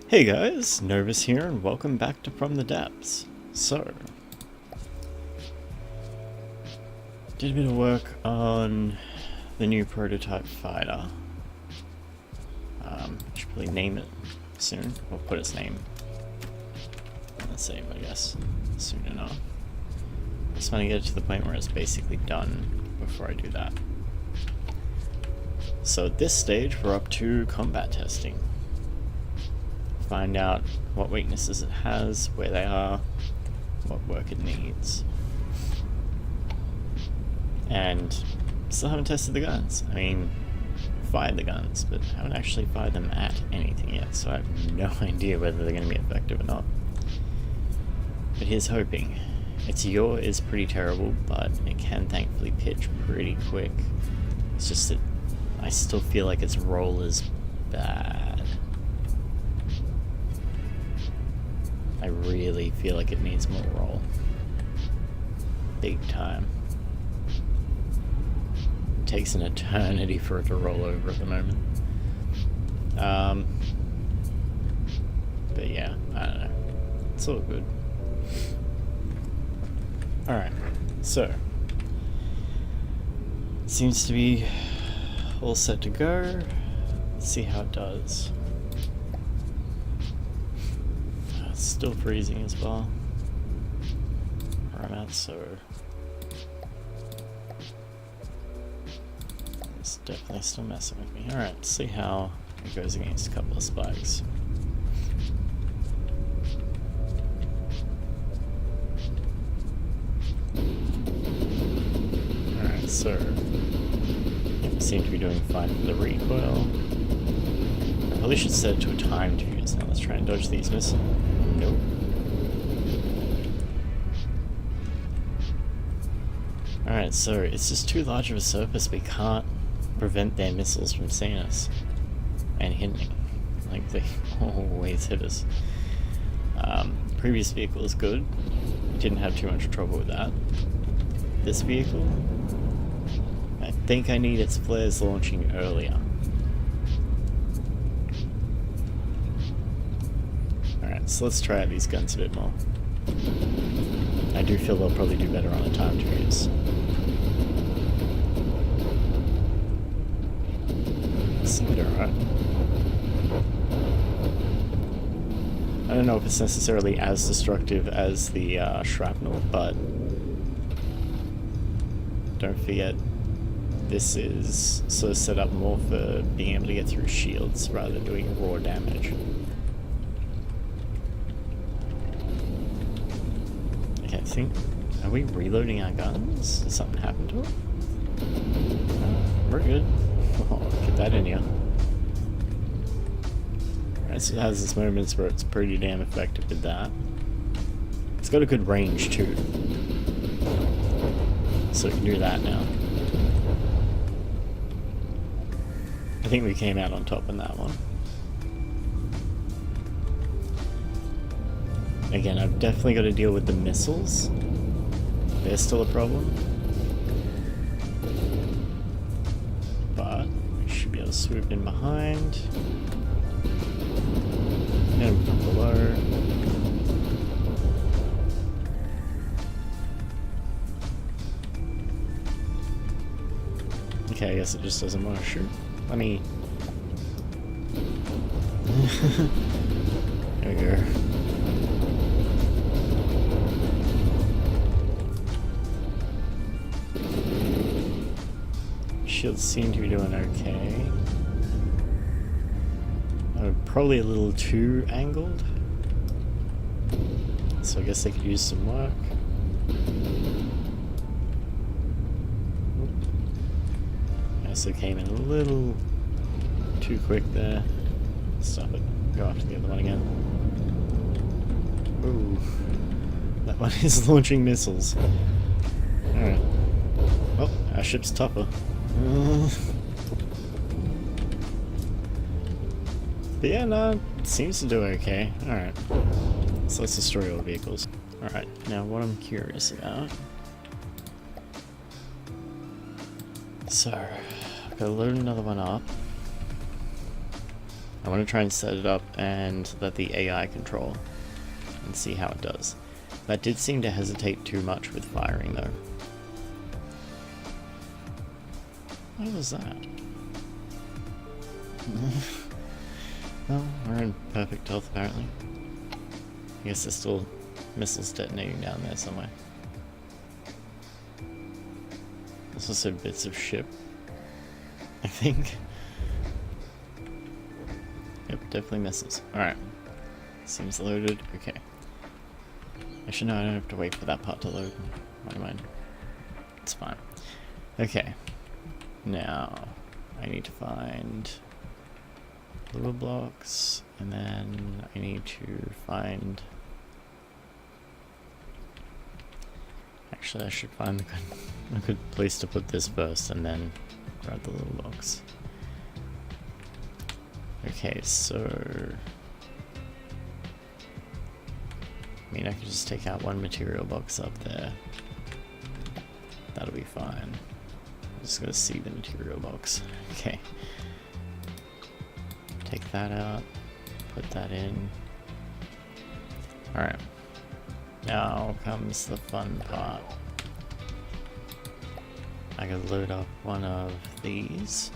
Hey guys, Novus here and welcome back to From the Depths. So, did a bit of work on the new prototype fighter. Should probably name it soon, or put its name in the save, I guess, soon enough. I just want to get it to the point where it's basically done before I do that. So at this stage we're up to combat testing. Find out what weaknesses it has, where they are, what work it needs. And still haven't tested the guns. I mean, fired the guns, but haven't actually fired them at anything yet, so I have no idea whether they're going to be effective or not. But here's hoping. Its yaw is pretty terrible, but it can thankfully pitch pretty quick. It's just that I still feel like its roll is bad. I really feel like it needs more roll. Big time. It takes an eternity for it to roll over at the moment. But yeah, I don't know. It's all good. Alright, so. Seems to be all set to go. Let's see how it does. It's still freezing as well. Where I'm at, so it's definitely still messing with me. Alright, let's see how it goes against a couple of spikes. Alright, so seem to be doing fine for the recoil. I probably should set it to a timed fuse. Now let's try and dodge these missiles. Nope. Alright, so it's just too large of a surface. We can't prevent their missiles from seeing us and hitting. Like, they always hit us. Previous vehicle is good. Didn't have too much trouble with that. This vehicle, I think I need its flares launching earlier. Alright, so let's try out these guns a bit more. I do feel they'll probably do better on a timed fuse. Seemed alright. I don't know if it's necessarily as destructive as the shrapnel, but don't forget this is sort of set up more for being able to get through shields rather than doing raw damage. Okay, I think... Are we reloading our guns? Did something happen to it? We're good. Oh, get that in here. Alright, so it has its moments where it's pretty damn effective with that. It's got a good range too. So we can do that now. I think we came out on top in that one. Again, I've definitely got to deal with the missiles. They're still a problem. But we should be able to swoop in behind. And from below. Okay, I guess it just doesn't want to shoot. Let me... There we go. Shields seem to be doing okay. Probably a little too angled. So I guess they could use some work. So it came in a little too quick there. Stop it. Go after the other one again. Ooh. That one is launching missiles. Alright. Well, our ship's tougher. But yeah, no, it seems to do okay. Alright. So let's destroy all the vehicles. Alright, now what I'm curious about... So... Gotta load another one up. I want to try and set it up and let the AI control and see how it does. That did seem to hesitate too much with firing though. What was that? Well, we're in perfect health apparently. I guess there's still missiles detonating down there somewhere. There's also bits of ship, I think. Yep, definitely missiles. Alright. Seems loaded. Okay. Actually, no, I don't have to wait for that part to load. Never mind. It's fine. Okay. Now, I need to find little blocks, and then I need to find... Actually, I should find a good place to put this first, and then grab the little blocks. Okay, so... I mean, I could just take out one material box up there. That'll be fine. I'm just gonna see the material box. Okay. Take that out, put that in. Alright. Now comes the fun part. I can load up one of these.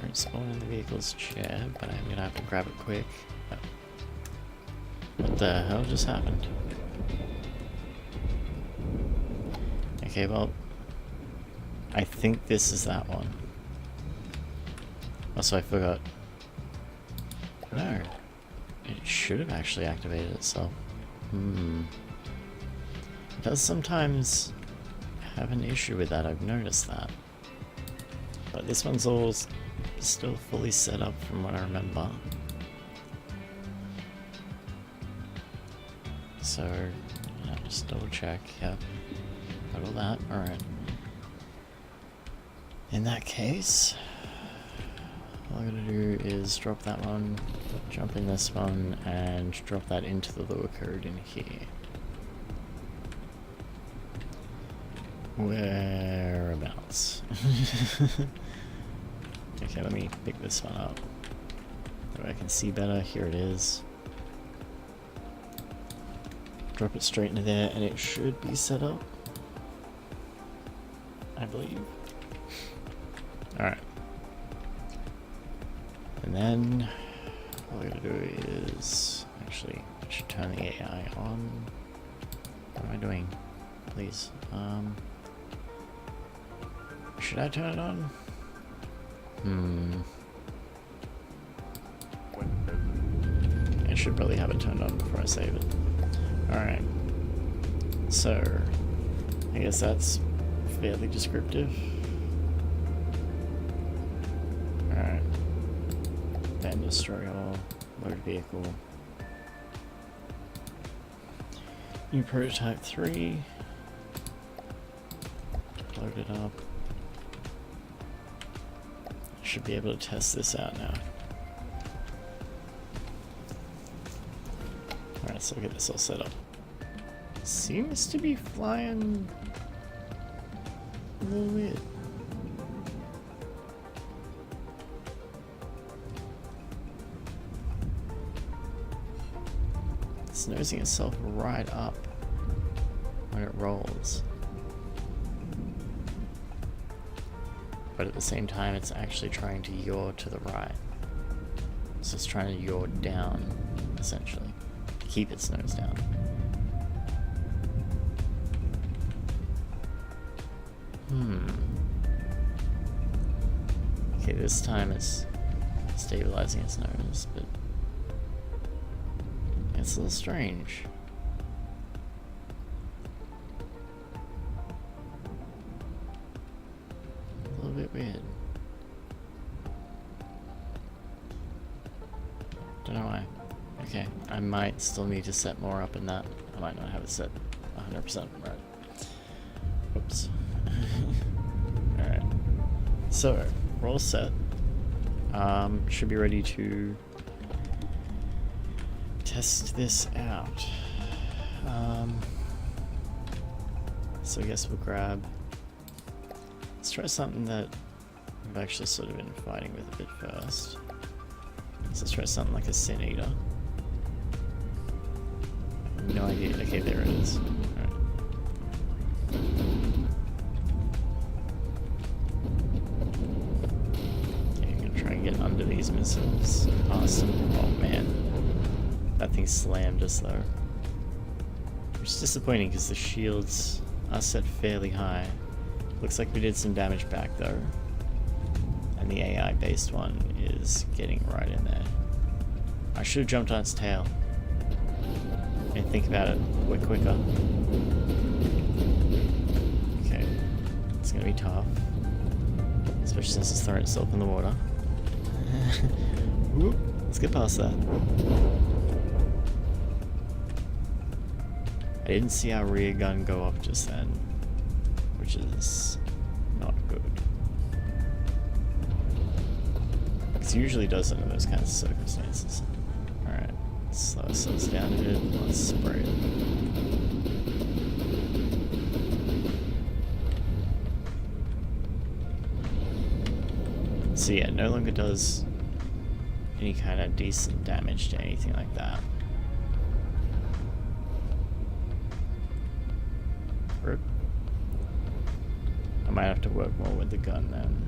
Won't spawn in the vehicle's chair, but I'm gonna have to grab it quick. Oh. What the hell just happened? Okay, well, I think this is that one. Also, I forgot. No. It should have actually activated itself. It does sometimes have an issue with that, I've noticed that. But this one's all still fully set up from what I remember. So, yeah, just double check, yep. Got all that, alright. In that case, all I gotta do is drop that one, jump in this one, and drop that into the lure code in here. Whereabouts? Okay, let me pick this one up. So I can see better. Here it is. Drop it straight into there, and it should be set up, I believe. Alright. And then all I gotta do is actually I should turn the AI on. What am I doing? Please. Should I turn it on? I should probably have it turned on before I save it. Alright. So I guess that's fairly descriptive. Alright. Then destroy all, load vehicle. New prototype 3. Load it up. Should be able to test this out now. Alright, so we'll get this all set up. Seems to be flying a little weird. It's nosing itself right up when it rolls. But at the same time, it's actually trying to yaw to the right. So it's trying to yaw down, essentially. Keep its nose down. Okay, this time it's stabilizing its nose, but it's a little strange. A little bit weird. Don't know why. Okay, I might still need to set more up in that. I might not have it set 100% right. Oops. Alright. So, we're all set. Should be ready to test this out. So I guess we'll grab... Let's try something that I've actually sort of been fighting with a bit first. So let's try something like a Sin Eater. No idea. Okay, there it is. Alright. Okay, I'm gonna try and get under these missiles. Past them. Oh man. That thing slammed us though. Which is disappointing because the shields are set fairly high. Looks like we did some damage back though. And the AI based one is getting right in there. I should have jumped on its tail. And think about it quicker. Okay. It's gonna be tough. Especially since it's thrown itself in the water. Whoop. Let's get past that. I didn't see our rear gun go up just then, which is not good. Because it usually does under those kinds of circumstances. Alright, slow ourselves down a bit, let's spray it. So yeah, no longer does any kind of decent damage to anything like that. I might have to work more with the gun then.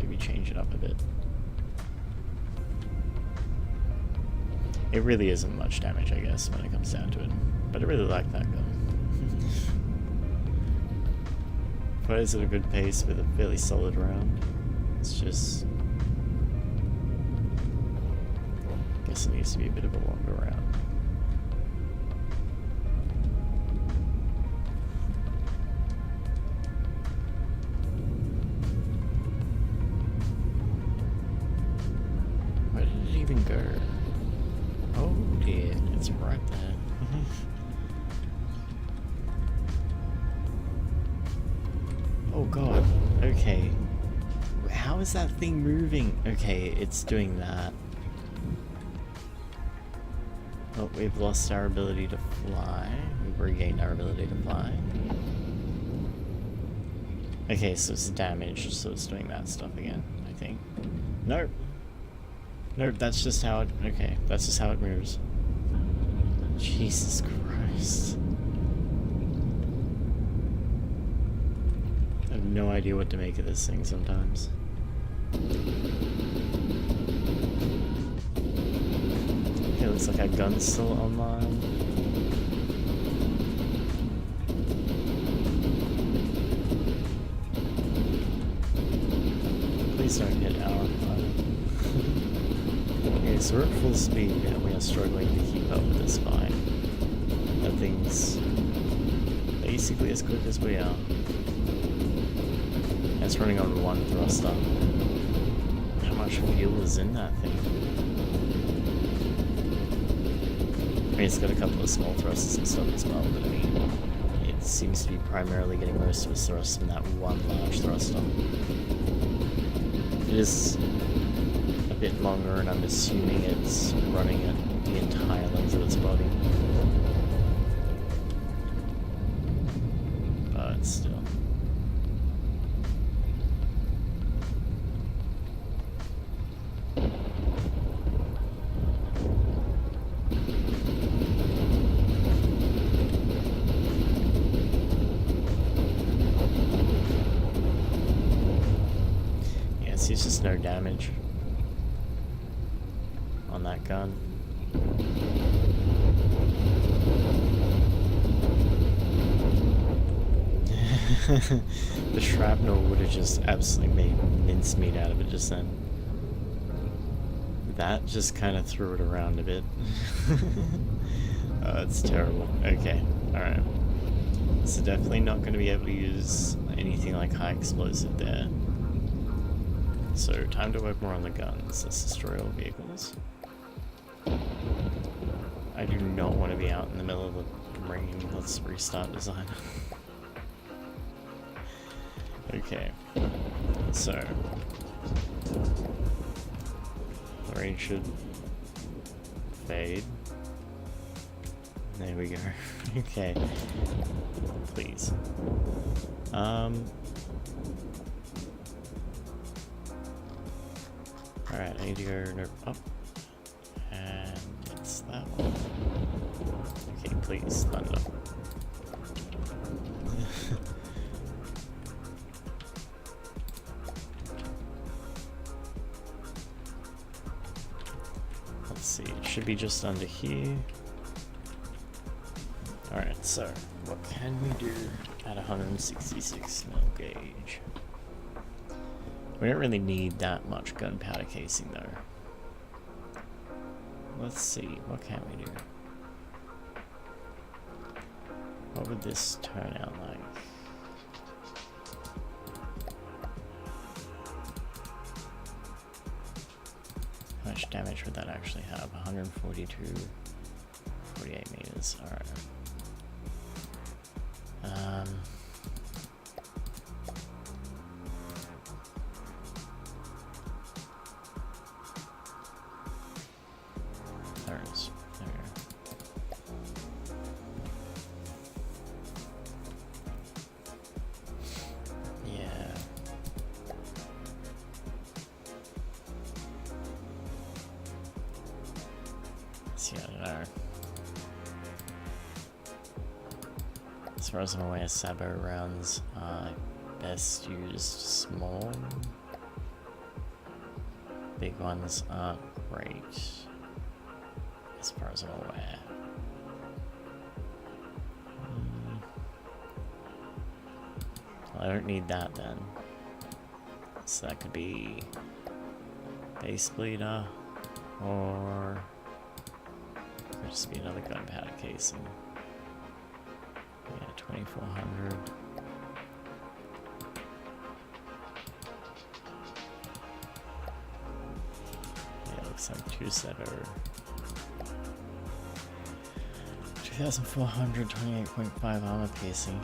Maybe change it up a bit. It really isn't much damage, I guess, when it comes down to it. But I really like that gun. Fires at a good pace with a fairly solid round. It's just... I guess it needs to be a bit of a longer round. Go. Oh dear, it's right there. Oh god, okay. How is that thing moving? Okay, it's doing that. Oh, we've lost our ability to fly. We've regained our ability to fly. Okay, so it's damaged, so it's doing that stuff again, I think. Nope. Nope, that's just how it... Okay, that's just how it moves. Jesus Christ. I have no idea what to make of this thing sometimes. Okay, looks like our gun's still online. Please don't hit our fire. Okay, so we're at full speed and we are struggling to keep up with this fight. That thing's basically as quick as we are. And it's running on one thruster. How much fuel is in that thing? I mean, it's got a couple of small thrusters and stuff as well, but I mean, it seems to be primarily getting most of its thrust from that one large thruster. It is a bit longer, and I'm assuming it's running at the entire length of its body. But still. Yeah, see, it's just no damage on that gun. The shrapnel would have just absolutely made mincemeat out of it just then. That just kind of threw it around a bit. Oh, that's terrible. Okay, alright. So definitely not going to be able to use anything like high explosive there. So time to work more on the guns. Let's destroy all vehicles. I do not want to be out in the middle of the rain. Let's restart design. Okay, so the rain should fade. There we go. Okay, please. Alright, I need to go up. And it's that one. Okay, please, thunder. Let's see, it should be just under here. Alright, so what can we do at 166 mil gauge? We don't really need that much gunpowder casing though. Let's see, what can we do? What would this turn out like? How much damage would that actually have? 142, 48 meters, alright. There it is. There we go. Yeah. See, I don't know. As far as I'm aware, Sabo rounds are best used small. Big ones aren't great, as far as I'm aware. Well, I don't need that then. So that could be base bleeder, or it could just be another gunpowder casing. Yeah, 2400. Yeah, it looks like 2400, 28.5 armor piercing.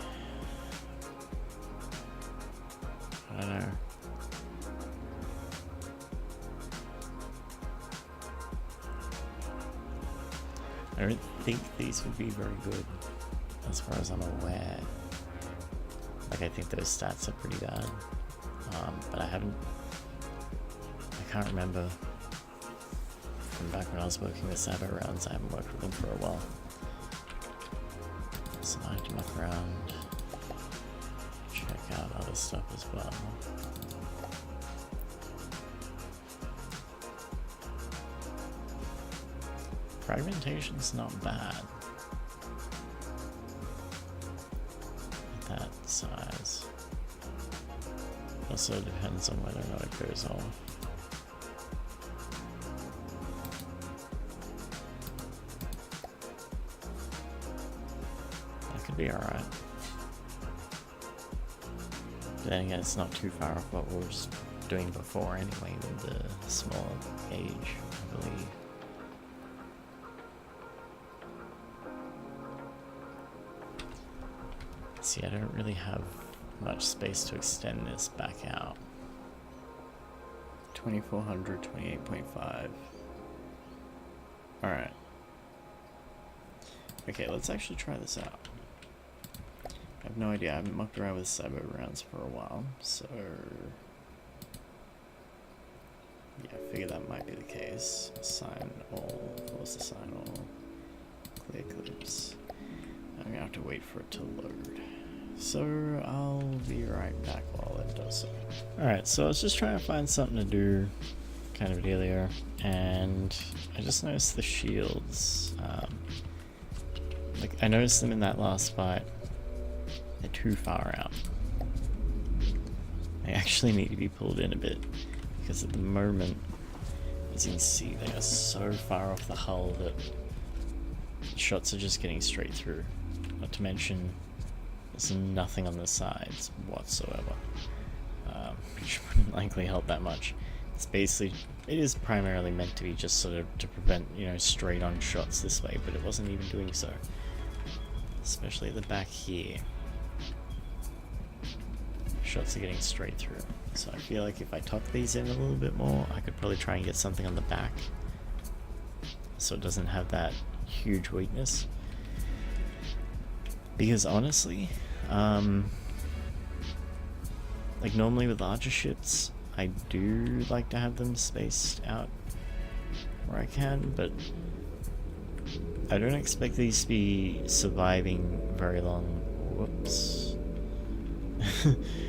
I don't know. I don't think these would be very good, as far as I'm aware. Like, I think those stats are pretty bad. But I can't remember from back when I was working with Sabo rounds. I haven't worked with them for a while. So I have to muck around, check out other stuff as well. Fragmentation's not bad. At that size. Also depends on whether or not it goes off. That could be alright. But then again, it's not too far off what we were just doing before anyway with the smaller gauge, I believe. See, I don't really have much space to extend this back out. 2400, 28.5. Alright. Okay, let's actually try this out. I have no idea, I haven't mucked around with Sabo rounds for a while, so... yeah, I figure that might be the case. Assign all, what was the assign all? Clear clips. I'm gonna have to wait for it to load. So I'll be right back while it does so. Alright, so I was just trying to find something to do, kind of a dealio, and I just noticed the shields. Like, I noticed them in that last fight. They're too far out. They actually need to be pulled in a bit, because at the moment, as you can see, they are so far off the hull that shots are just getting straight through. Not to mention, there's nothing on the sides whatsoever, which wouldn't likely help that much. It's basically, it is primarily meant to be just sort of to prevent, you know, straight on shots this way, but it wasn't even doing so. Especially at the back here. Shots are getting straight through. So I feel like if I tuck these in a little bit more, I could probably try and get something on the back, so it doesn't have that huge weakness. Because honestly, like normally with larger ships, I do like to have them spaced out where I can, but I don't expect these to be surviving very long. Whoops.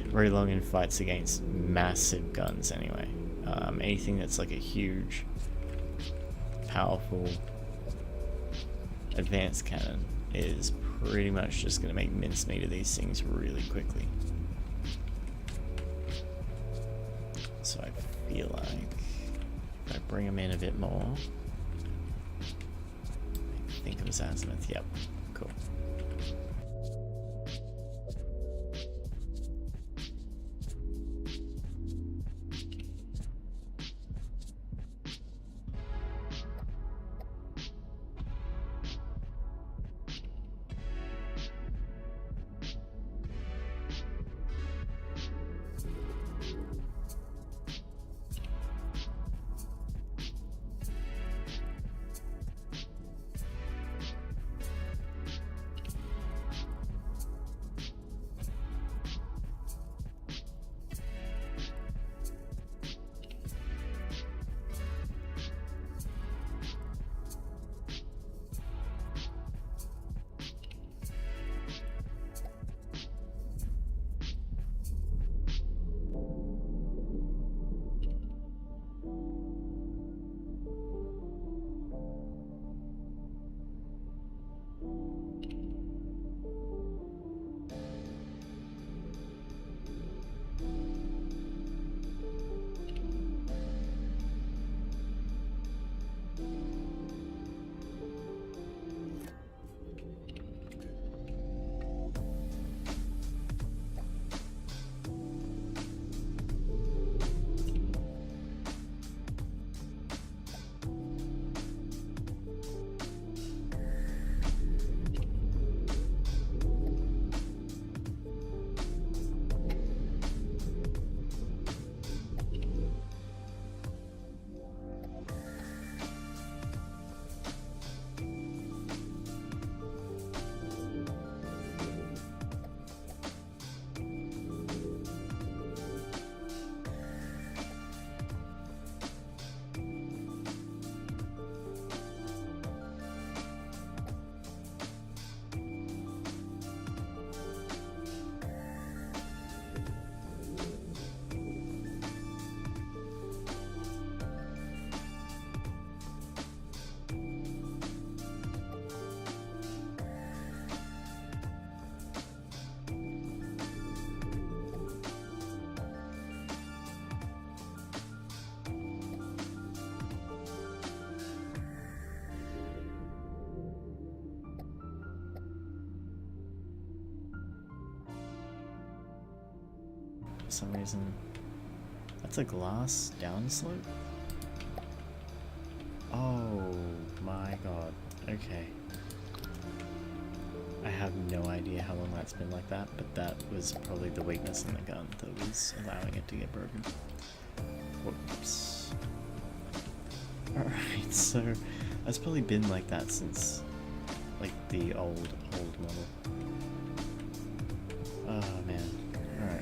Very long in fights against massive guns anyway. Anything that's like a huge, powerful, advanced cannon is pretty much just going to make mincemeat of these things really quickly. So I feel like if I bring them in a bit more, I think it was azimuth. Yep, cool. For some reason, that's a glass downslope? Oh my god, okay. I have no idea how long that's been like that, but that was probably the weakness in the gun that was allowing it to get broken. Whoops. Alright, so that's probably been like that since like the old model. Oh man, alright.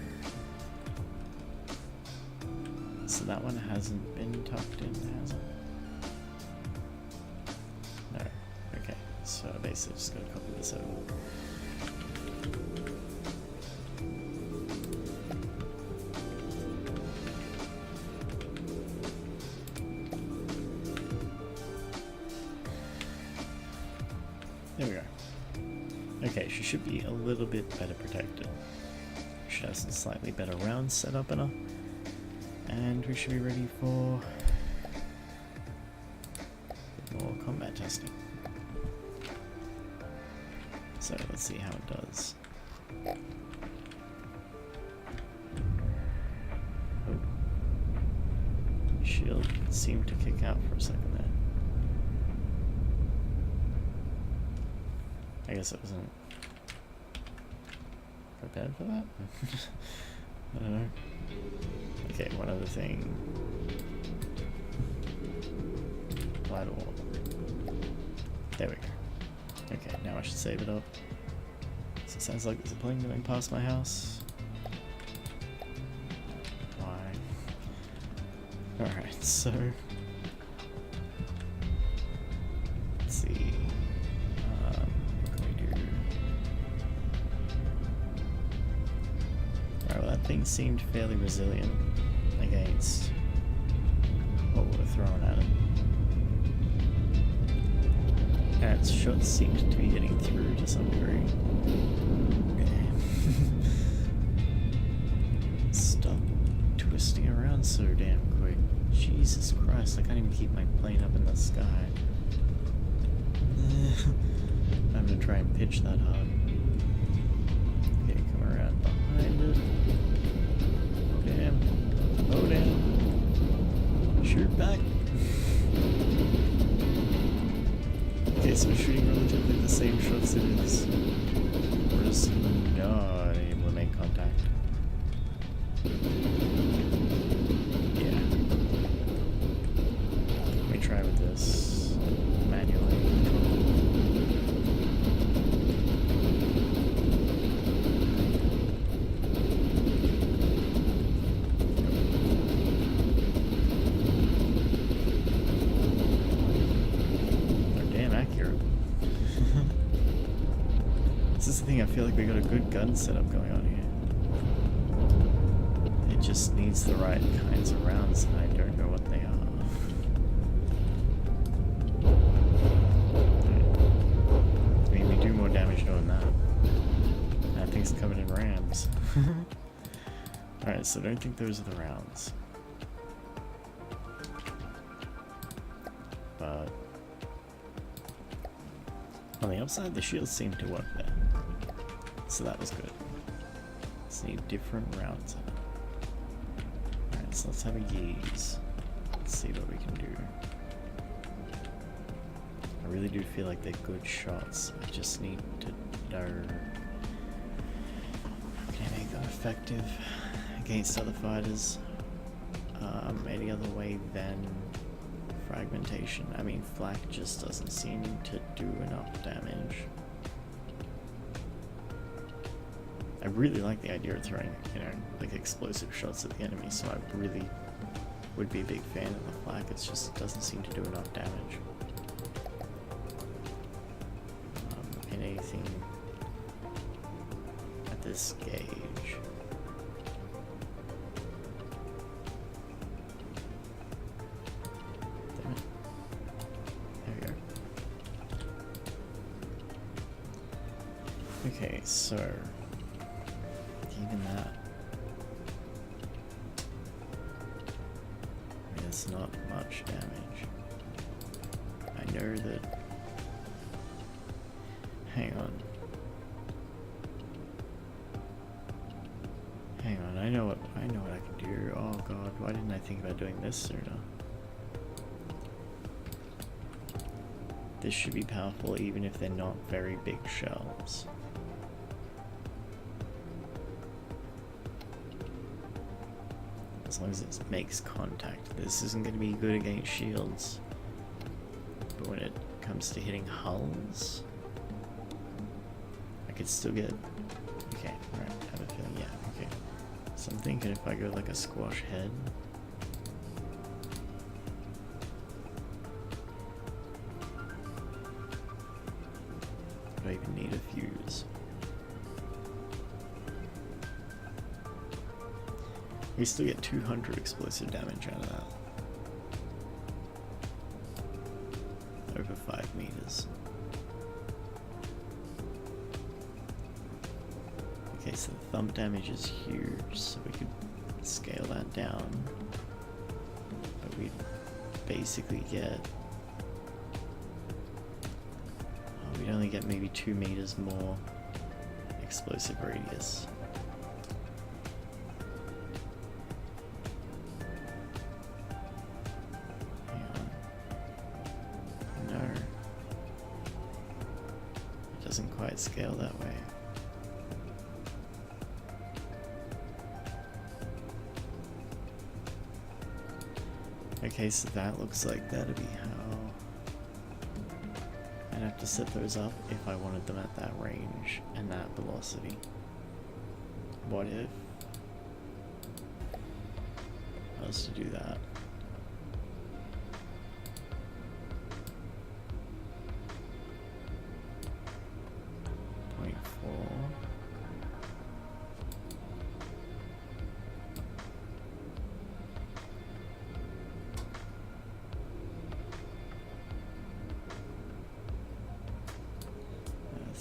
So that one hasn't been tucked in, has it? No. Okay, so I basically just gotta copy this over. There we go. Okay, she should be a little bit better protected. Should have some slightly better rounds set up in her. And we should be ready for more combat testing. So let's see how it does. Oh. Shield seemed to kick out for a second there. I guess it wasn't prepared for that? I don't know. Okay, one other thing. Light wall. There we go. Okay, now I should save it up. So it sounds like there's a plane going past my house. Why? Alright, so let's see. What can we do? Alright, well that thing seemed fairly resilient against what we were throwing at it. And its shots seemed to be getting through to some degree. Okay. Stop twisting around so damn quick. Jesus Christ, I can't even keep my plane up in the sky. I'm gonna try and pitch that hard. Okay, come around behind it. Damn. Oh damn. Shoot back. Okay, so we're shooting relatively the same shots it is. We're just not able to make contact. Yeah. Let me try with this manually. I feel like we got a good gun setup going on here. It just needs the right kinds of rounds, and I don't know what they are. I mean, we do more damage knowing that. That thing's coming in rams. Alright, so I don't think those are the rounds. But on the upside, the shields seem to work there. So that was good. Let's need different rounds in it. Alright, so let's have a gaze. Let's see what we can do. I really do feel like they're good shots. I just need to know, can I make them effective against other fighters? Any other way than fragmentation? I mean, flak just doesn't seem to do enough damage. I really like the idea of throwing, you know, like explosive shots at the enemy, so I really would be a big fan of the flak. It just doesn't seem to do enough damage. In anything at this gauge. Damn it. There we go. Okay, so even that. I mean, it's not much damage. I know that. Hang on. Hang on, I know what I can do. Oh god, why didn't I think about doing this sooner? This should be powerful even if they're not very big shells. As long as it makes contact. This isn't going to be good against shields. But when it comes to hitting hulls, I could still get... Okay, alright, I have a feeling, yeah, okay. So I'm thinking if I go like a squash head... Do I even need a fuse? We still get 200 explosive damage out of that. Over 5 meters. Okay, so the thump damage is huge, so we could scale that down. But we'd basically get... Oh, we'd only get maybe 2 meters more explosive radius. Quite scale that way. Okay, so that looks like that'd be how I'd have to set those up if I wanted them at that range and that velocity. What if I was to do that?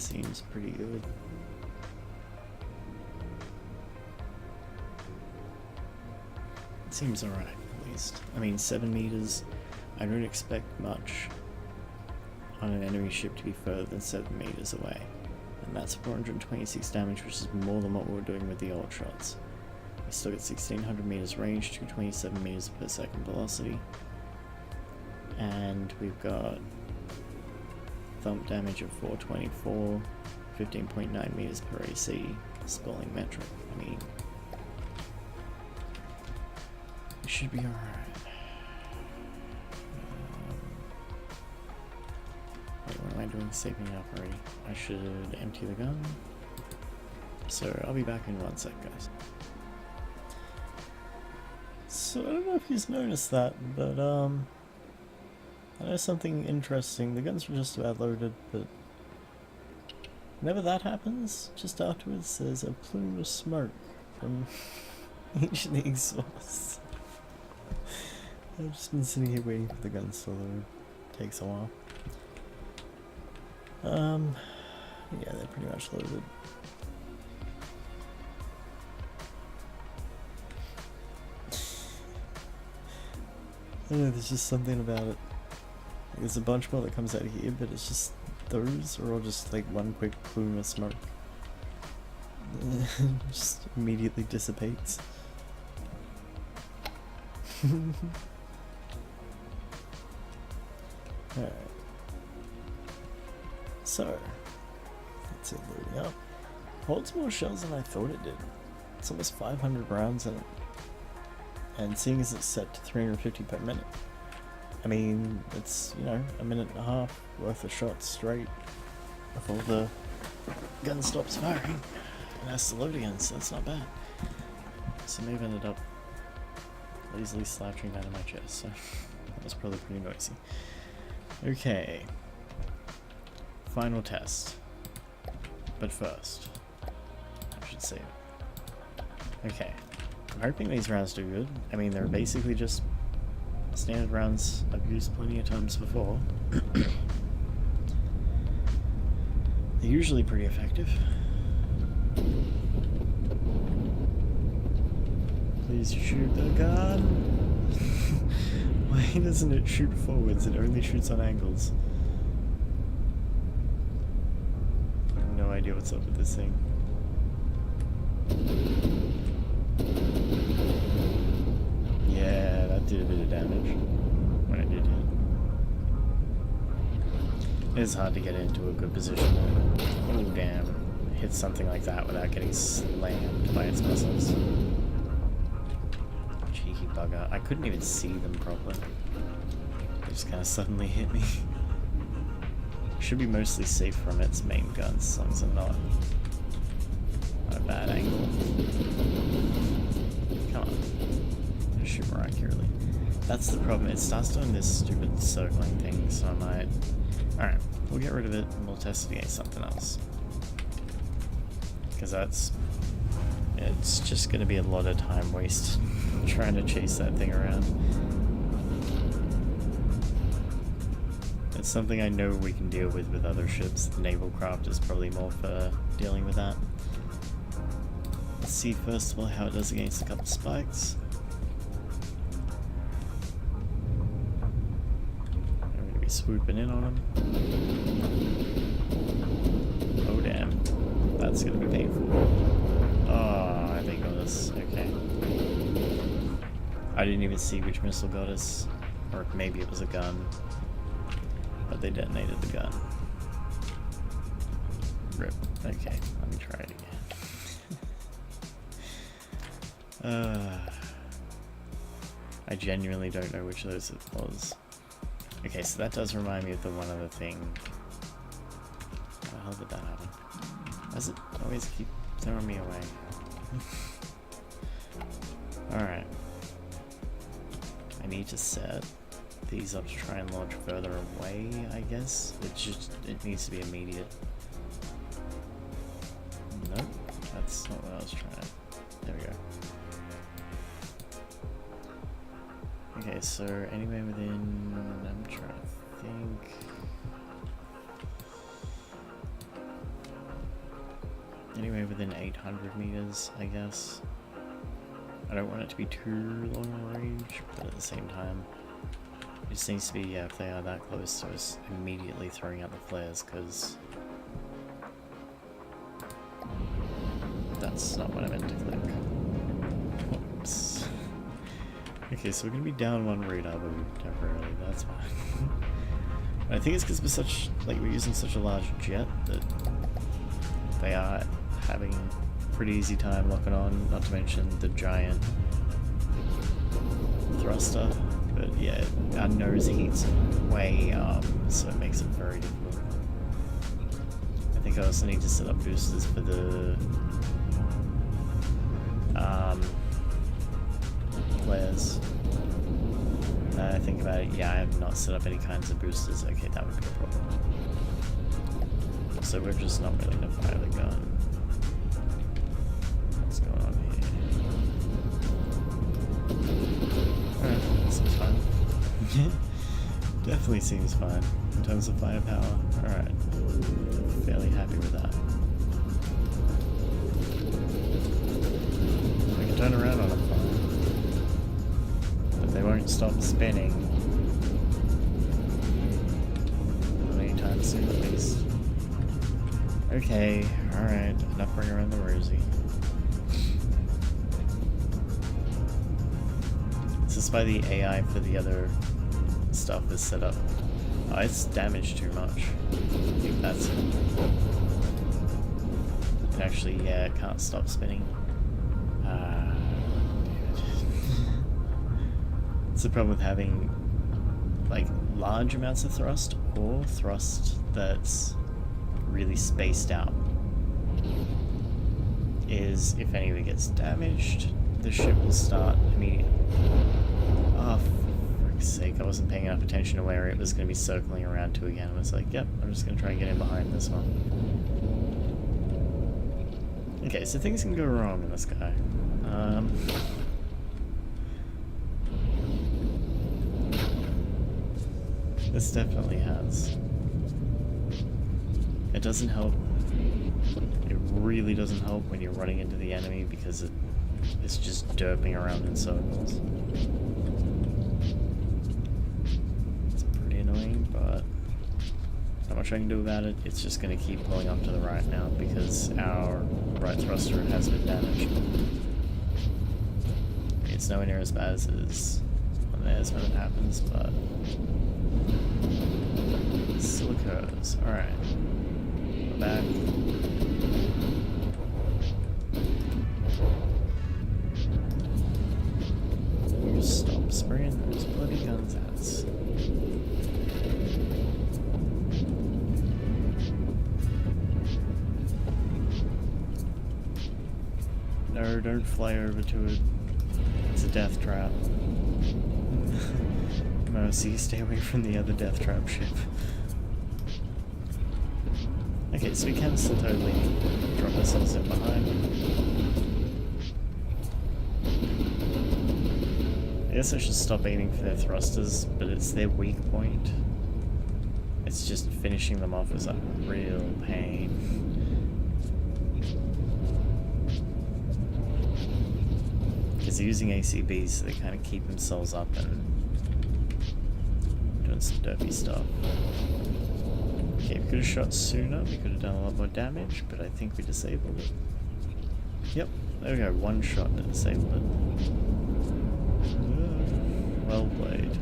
seems pretty good. It seems alright, at least. I mean, 7 meters, I don't expect much on an enemy ship to be further than 7 meters away. And that's 426 damage, which is more than what we were doing with the old shots. We still get 1600 meters range, 227 meters per second velocity. And we've got thump damage of 424, 15.9 meters per AC, spalling metric. I mean, it should be alright. Wait, what am I doing? Saving up already. I should empty the gun. So I'll be back in 1 sec, guys. So I don't know if he's noticed that, but I know something interesting. The guns were just about loaded, but whenever that happens, just afterwards there's a plume of smoke from each of the exhausts. I've just been sitting here waiting for the guns to load. Takes a while. Yeah, they're pretty much loaded. I don't know, there's just something about it. There's a bunch more that comes out here, but it's just those are all just like one quick plume of smoke. Just immediately dissipates. Alright. So, that's it loading up. Holds more shells than I thought it did. It's almost 500 rounds in it. And seeing as it's set to 350 per minute, I mean, it's, you know, a minute and a half worth of shots straight before the gun stops firing and has to load again, so that's not bad. So Maeve ended up lazily slouching down in my chest, so that was probably pretty noisy. Okay. Final test. But first, I should save it. Okay. I'm hoping these rounds do good. I mean, they're basically just standard rounds I've used plenty of times before. They're usually pretty effective. Please shoot the gun! Why doesn't it shoot forwards? It only shoots on angles. I have no idea what's up with this thing. Yeah, that did a bit of damage when it did hit. It is hard to get into a good position. Oh damn, hit something like that without getting slammed by its missiles. Cheeky bugger. I couldn't even see them properly. They just kind of suddenly hit me. Should be mostly safe from its main guns, as long as I'm not at a bad angle. Come on. Shoot more accurately. That's the problem. It starts doing this stupid circling thing, so I might... Alright, we'll get rid of it and we'll test it against something else. Because that's... It's just going to be a lot of time wasted trying to chase that thing around. It's something I know we can deal with other ships. The naval craft is probably more for dealing with that. Let's see first of all how it does against a couple spikes. I'm gonna be swooping in on him. Oh damn, that's gonna be painful. Oh, I think got us. Okay. I didn't even see which missile got us, or maybe it was a gun, but they detonated the gun. Rip. Okay, let me try it again. I genuinely don't know which of those it was. Okay, so that does remind me of the one other thing. How did that happen? Does it always keep throwing me away? Alright. I need to set these up to try and launch further away, I guess. It needs to be immediate. Nope, that's not what I was trying. There we go. Okay, so anywhere within... I'm trying to think... within 800 meters, I guess. I don't want it to be too long range, but at the same time, it just needs to be, yeah, if they are that close to us, immediately throwing out the flares, because that's not what I meant to click. Whoops. Okay, so we're going to be down one radar boom temporarily, that's fine. I think it's because we're such, like, we're using such a large jet that they are having a pretty easy time locking on, not to mention the giant thruster. But yeah, our nose heats way up, so it makes it very difficult. I think I also need to set up boosters for the flares. Now I think about it, yeah, I have not set up any kinds of boosters. Okay, that would be a problem. So we're just not really gonna fire the gun. What's going on here? Alright, that seems fine. Definitely seems fine in terms of firepower. Alright, fairly happy with that. We can turn around on a fire. They won't stop spinning anytime soon, at least. Okay, alright, enough bring around the rosy. This is why the AI for the other stuff is set up. Oh, it's damaged too much. I think that's it. And actually, yeah, it can't stop spinning. It's the problem with having like large amounts of thrust or thrust that's really spaced out is if any of it gets damaged, the ship will start immediately. Oh, for frick's sake, I wasn't paying enough attention to where it was going to be circling around to again. I was like, yep, I'm just going to try and get in behind this one. Okay, so things can go wrong in this guy. This definitely has. It doesn't help. It really doesn't help when you're running into the enemy because it's just derping around in circles. It's pretty annoying, but not much I can do about it. It's just going to keep pulling up to the right now because our right thruster has been damaged. It's nowhere near as bad as it is on theirs when it happens, but it still occurs. Alright. We're back. You stop spraying those bloody guns at us. No, don't fly over to it. It's a death trap. Mercy, stay away from the other death trap ship. Okay, so we can still totally drop ourselves in behind. I guess I should stop aiming for their thrusters, but it's their weak point. It's just finishing them off is a real pain. Because they're using ACBs, so they kind of keep themselves up and doing some derpy stuff. Okay, we could have shot sooner, we could have done a lot more damage, but I think we disabled it. Yep, there we go, one shot to disable it. Well played.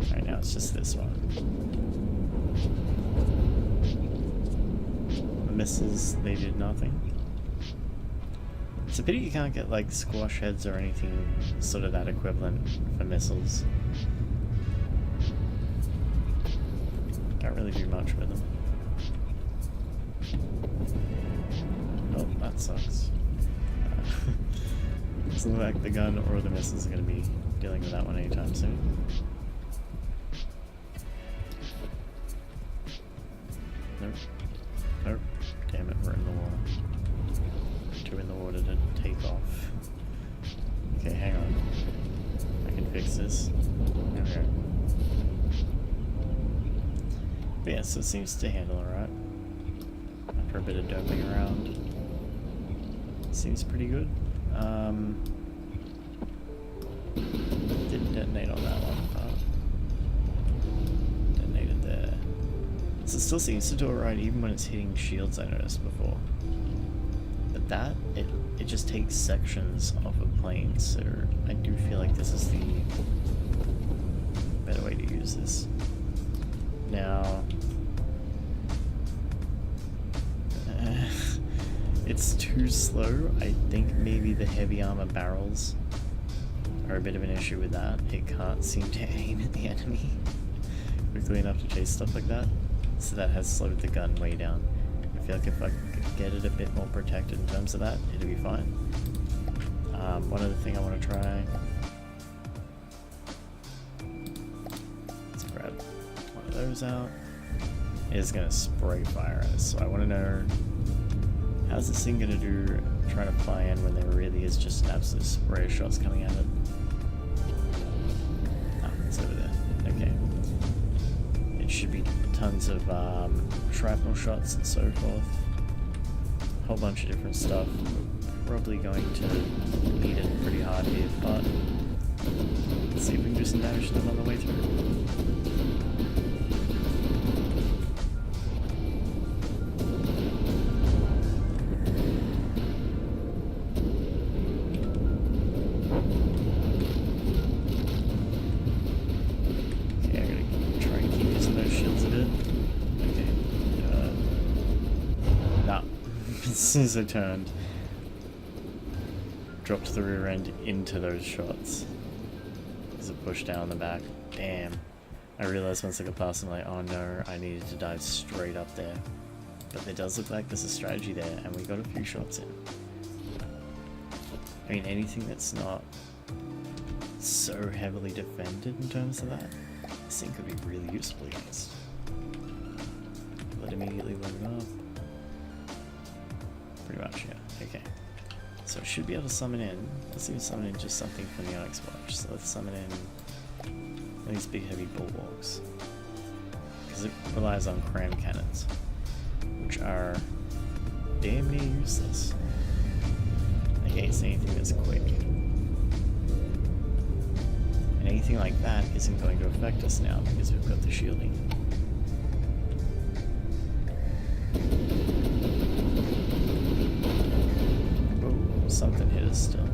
Alright, now it's just this one. The missiles, they did nothing. It's a pity you can't get like squash heads or anything sort of that equivalent for missiles. Can't really do much with them. Oh, that sucks. Doesn't look like the gun or the missiles are going to be dealing with that one anytime soon. Nope. Nope. Damn it, we're in the water. Two in the water to take off. Okay, hang on. I can fix this. There we go. But yeah, so it seems to handle alright. for a bit of doming around. Seems pretty good. Didn't detonate on that one, but detonated there. So it still seems to do alright even when it's hitting shields, I noticed before. But that, it just takes sections off a plane, so I do feel like this is the better way to use this. Now, it's too slow. I think maybe the heavy armor barrels are a bit of an issue with that. It can't seem to aim at the enemy quickly enough to chase stuff like that. So that has slowed the gun way down. I feel like if I could get it a bit more protected in terms of that, it'll be fine. One other thing I want to try. Let's grab one of those out. It's going to spray fire at us, so I want to know, how's this thing going to do trying to fly in when there really is just an absolute spray of shots coming at it? Ah, it's over there. Okay. It should be tons of shrapnel shots and so forth. A whole bunch of different stuff. We're probably going to beat it pretty hard here, but let's see if we can do some damage to them on the way through. As soon as I turned, dropped the rear end into those shots as it pushed down the back. Damn. I realized once I got past them, like, oh no, I needed to dive straight up there. But there does look like there's a strategy there, and we got a few shots in. I mean, anything that's not so heavily defended in terms of that, this thing could be really useful against. Let immediately load up. Pretty much, yeah. Okay. So I should be able to summon in. Let's even summon in just something from the Onyx Watch. So let's summon in these big heavy bulwarks. Because it relies on cram cannons, which are damn near useless against anything that's quick. And anything like that isn't going to affect us now because we've got the shielding. Something hit us still.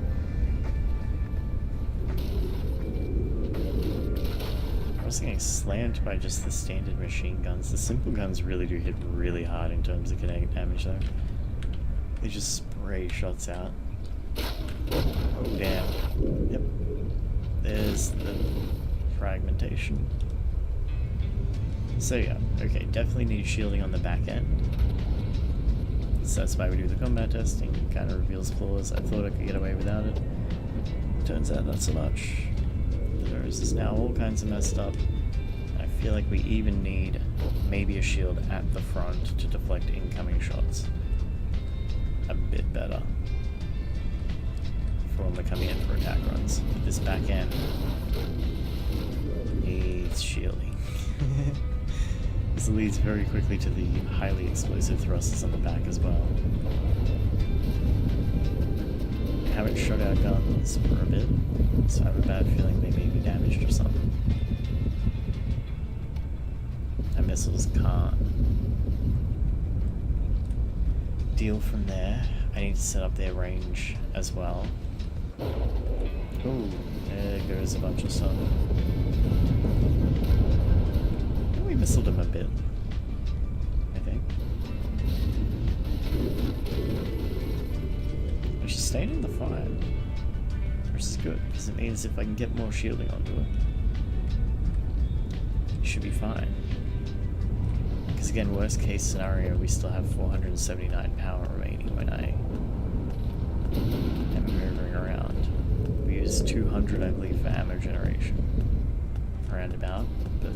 I was getting slammed by just the standard machine guns. The simple guns really do hit really hard in terms of kinetic damage though. They just spray shots out. Oh damn. Yep. There's the fragmentation. So yeah, okay, definitely need shielding on the back end. So that's why we do the combat testing. It kind of reveals flaws. I thought I could get away without it. Turns out not so much. The nose is now all kinds of messed up. I feel like we even need maybe a shield at the front to deflect incoming shots a bit better for when we're coming in for attack runs. This back end needs shielding. This leads very quickly to the highly explosive thrusters on the back as well. We haven't shot our guns for a bit, so I have a bad feeling they may be damaged or something. Our missiles can't deal from there. I need to set up their range as well. Ooh, there goes a bunch of stuff. We missiled him a bit, I think. But she's staying in the fire, which is good, because it means if I can get more shielding onto it, it should be fine. Because again, worst case scenario, we still have 479 power remaining when I am moving around. We use 200, I believe, for ammo generation, roundabout, but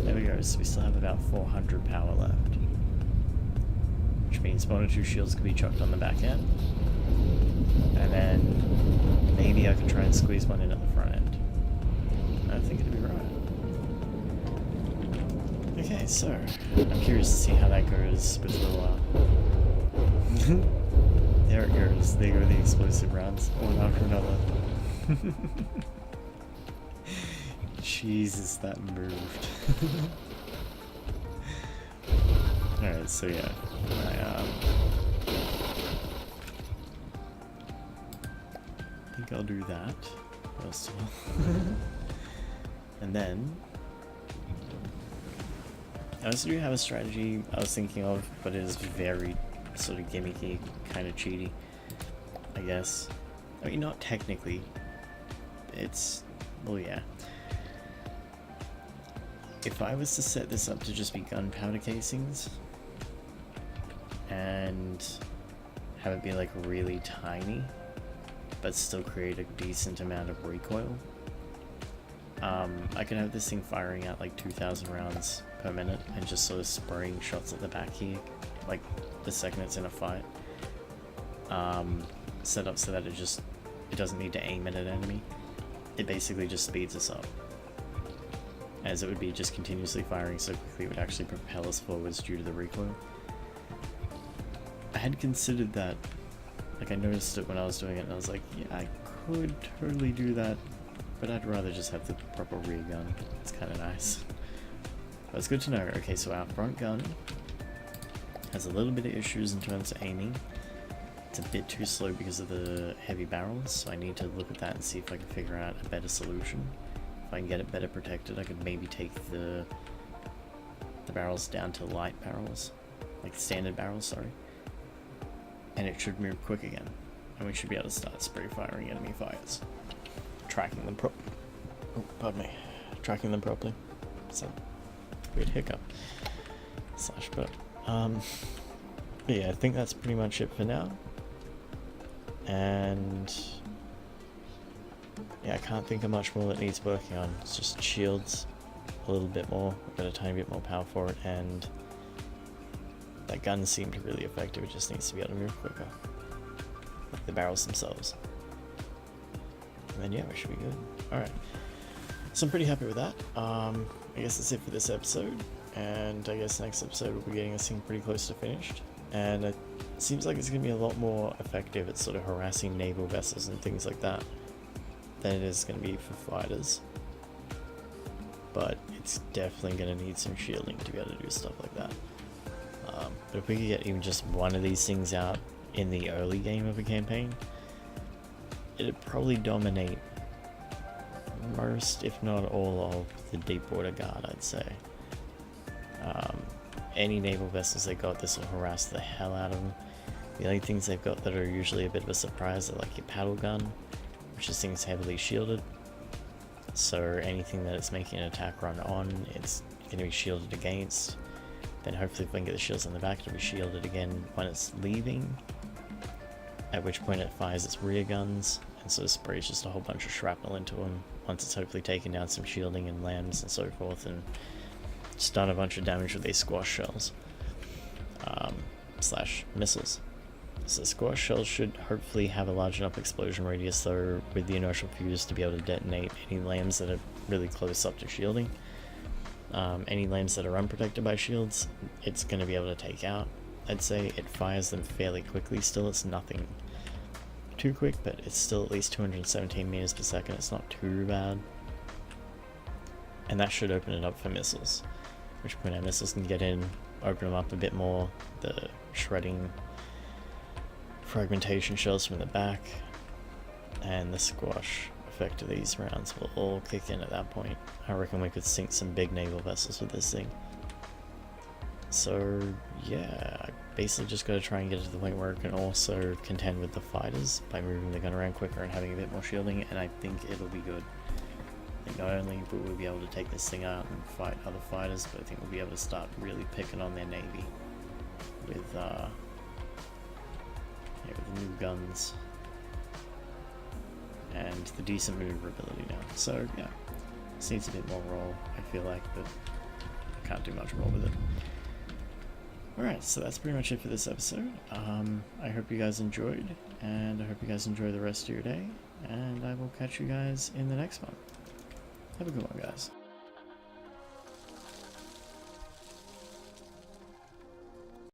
there we go, so we still have about 400 power left. Which means 1 or 2 shields could be chucked on the back end. And then maybe I can try and squeeze one in at the front end. I think it'd be right. Okay, so I'm curious to see how that goes with the there it goes. There go the explosive rounds, one after another. Jesus, that moved. Alright, so yeah, I think I'll do that first of all. And then I also do have a strategy I was thinking of, but it is very sort of gimmicky, kind of cheaty, I guess. I mean, not technically. It's, well, yeah. If I was to set this up to just be gunpowder casings and have it be like really tiny, but still create a decent amount of recoil, I could have this thing firing out like 2,000 rounds per minute and just sort of spraying shots at the back here, like the second it's in a fight. Set up so that it doesn't need to aim at an enemy. It basically just speeds us up, as it would be just continuously firing so quickly it would actually propel us forwards due to the recoil. I had considered that, like I noticed it when I was doing it and I was like, yeah, I could totally do that, but I'd rather just have the proper rear gun. It's kind of nice. But it's good to know. Okay, so our front gun has a little bit of issues in terms of aiming. It's a bit too slow because of the heavy barrels, so I need to look at that and see if I can figure out a better solution. If I can get it better protected, I could maybe take the barrels down to light barrels, like standard barrels, sorry. And it should move quick again, and we should be able to start spray firing enemy fires. Tracking them tracking them properly. So, weird hiccup. Slash burp. But yeah, I think that's pretty much it for now. And yeah, I can't think of much more that needs working on. It's just shields a little bit more. I've got a tiny bit more power for it, and that gun seemed really effective. It just needs to be able to move quicker, like the barrels themselves. And then yeah, we should be good. Alright, so I'm pretty happy with that. I guess that's it for this episode, and I guess next episode we'll be getting this thing pretty close to finished. And it seems like it's going to be a lot more effective at sort of harassing naval vessels and things like that than it is going to be for fighters. But it's definitely going to need some shielding to be able to do stuff like that. But if we could get even just one of these things out in the early game of a campaign, it'd probably dominate most, if not all, of the deep water guard, I'd say. Any naval vessels they got, this will harass the hell out of them. The only things they've got that are usually a bit of a surprise are like your paddle gun, which is things heavily shielded. So anything that it's making an attack run on, it's going to be shielded against. Then hopefully if we can get the shields on the back, it'll be shielded again when it's leaving, at which point it fires its rear guns and sort of sprays just a whole bunch of shrapnel into them once it's hopefully taken down some shielding and lambs and so forth, and just done a bunch of damage with these squash shells slash missiles. So squash shells should hopefully have a large enough explosion radius though with the inertial fuse to be able to detonate any lambs that are really close up to shielding. Any lambs that are unprotected by shields, it's going to be able to take out. I'd say it fires them fairly quickly still. It's nothing too quick, but it's still at least 217 meters per second. It's not too bad. And that should open it up for missiles, which point our missiles can get in, open them up a bit more. The shredding fragmentation shells from the back and the squash effect of these rounds will all kick in at that point. I reckon we could sink some big naval vessels with this thing. So yeah, I basically just got to try and get it to the point where it can also contend with the fighters by moving the gun around quicker and having a bit more shielding, and I think it'll be good. I think not only will we be able to take this thing out and fight other fighters, but I think we'll be able to start really picking on their navy with the new guns and the decent maneuverability now. So yeah, this needs a bit more roll, I feel like, but I can't do much more with it. Alright, so that's pretty much it for this episode. I hope you guys enjoyed, and I hope you guys enjoy the rest of your day, and I will catch you guys in the next one. Have a good one, guys.